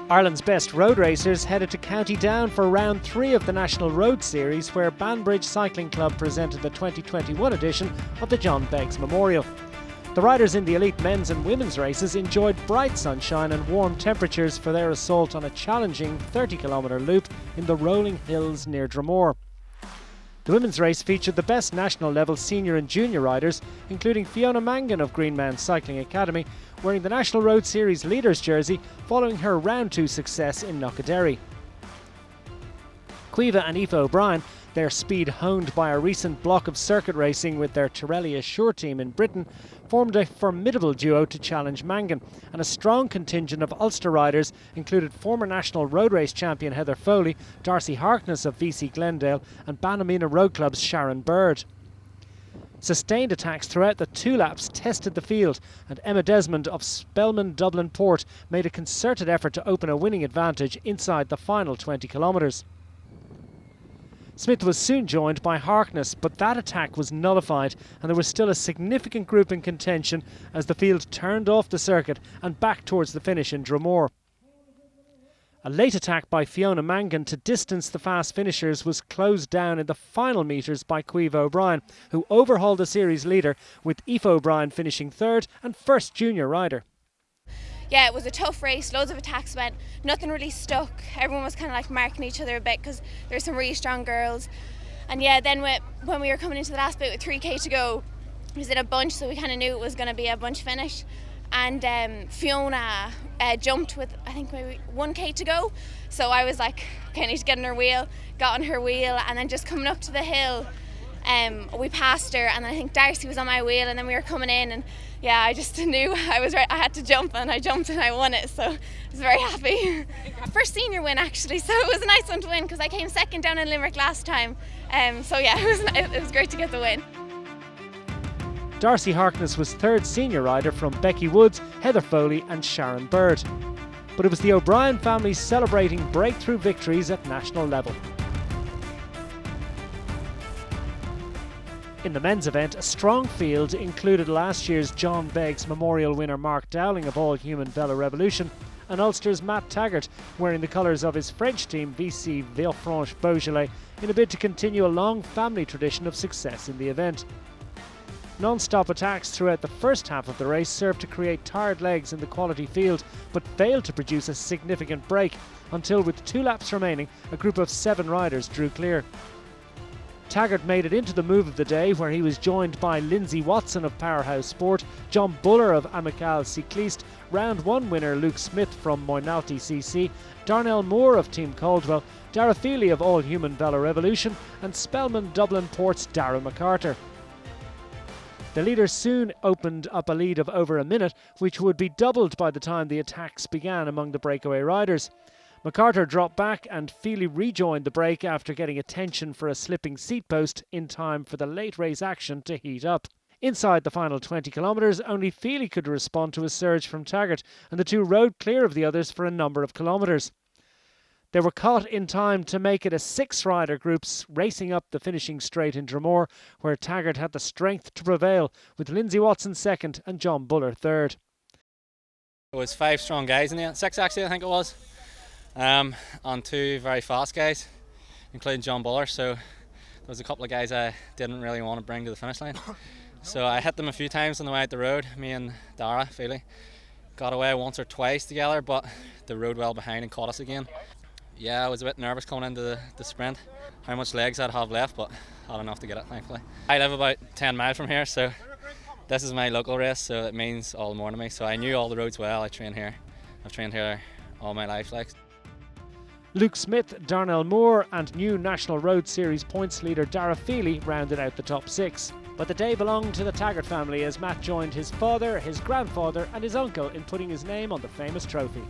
Ireland's best road racers headed to County Down for round 3 of the National Road Series, where Banbridge Cycling Club presented the 2021 edition of the John Beggs Memorial. The riders in the elite men's and women's races enjoyed bright sunshine and warm temperatures for their assault on a challenging 30-kilometre loop in the rolling hills near Dromore. The women's race featured the best national level senior and junior riders, including Fiona Mangan of Greenman Cycling Academy, wearing the National Road Series leaders jersey following her round 2 success in Knockaderry. Caoimhe and Aoife O'Brien, their speed honed by a recent block of circuit racing with their Tirelli Assure team in Britain, formed a formidable duo to challenge Mangan, and a strong contingent of Ulster riders included former national road race champion Heather Foley, Darcy Harkness of VC Glendale and Bannamina Road Club's Sharon Bird. Sustained attacks throughout the 2 laps tested the field, and Emma Desmond of Spelman Dublin Port made a concerted effort to open a winning advantage inside the final 20 kilometres. Smith was soon joined by Harkness, but that attack was nullified and there was still a significant group in contention as the field turned off the circuit and back towards the finish in Dromore. A late attack by Fiona Mangan to distance the fast finishers was closed down in the final metres by Caoimhe O'Brien, who overhauled the series leader, with Aoife O'Brien finishing 3rd and first junior rider. Yeah, it was a tough race, loads of attacks went, nothing really stuck. Everyone was kind of like marking each other a bit because there's some really strong girls. And yeah, then when we were coming into the last bit with 3k to go, it was in a bunch, so we kind of knew it was going to be a bunch finish. And Fiona jumped with, I think, maybe 1k to go. So I was like, okay, I need to get on her wheel, got on her wheel, and then just coming up to the hill, we passed her, and then I think Darcy was on my wheel, and then we were coming in, and yeah, I just knew I was right. I had to jump, and I jumped and I won it, so I was very happy. First senior win actually, so it was a nice one to win because I came 2nd down in Limerick last time. So yeah, it was great to get the win. Darcy Harkness was 3rd senior rider from Becky Woods, Heather Foley and Sharon Bird. But it was the O'Brien family celebrating breakthrough victories at national level. In the men's event, a strong field included last year's John Beggs Memorial winner Mark Dowling of All Human Velo Revolution and Ulster's Matt Taggart, wearing the colours of his French team VC Villefranche-Beaujolais, in a bid to continue a long family tradition of success in the event. Non-stop attacks throughout the first half of the race served to create tired legs in the quality field, but failed to produce a significant break until, with 2 laps remaining, a group of 7 riders drew clear. Taggart made it into the move of the day, where he was joined by Lindsay Watson of Powerhouse Sport, John Buller of Amical Cyclists, Round 1 winner Luke Smith from Moynalty CC, Darnell Moore of Team Caldwell, Dara Feely of All Human Velo Revolution and Spelman Dublin Port's Darragh MacArthur. The leaders soon opened up a lead of over a minute, which would be doubled by the time the attacks began among the breakaway riders. MacArthur dropped back and Feely rejoined the break after getting attention for a slipping seat post in time for the late race action to heat up. Inside the final 20 kilometres, only Feely could respond to a surge from Taggart, and the 2 rode clear of the others for a number of kilometres. They were caught in time to make it a 6-rider groups racing up the finishing straight in Dromore, where Taggart had the strength to prevail, with Lindsay Watson 2nd and John Buller 3rd. It was 5 strong guys in the end, 6 actually I think it was. On 2 very fast guys, including John Buller, so there was a couple of guys I didn't really want to bring to the finish line. So I hit them a few times on the way out the road, me and Dara Feely. Got away once or twice together, but they rode well behind and caught us again. Yeah, I was a bit nervous coming into the sprint, how much legs I'd have left, but I had enough to get it, thankfully. I live about 10 miles from here, so this is my local race, so it means all the more to me. So I knew all the roads well. I train here. I've trained here all my life. Luke Smith, Darnell Moore and new National Road Series points leader Dara Feely rounded out the top 6. But the day belonged to the Taggart family as Matt joined his father, his grandfather and his uncle in putting his name on the famous trophy.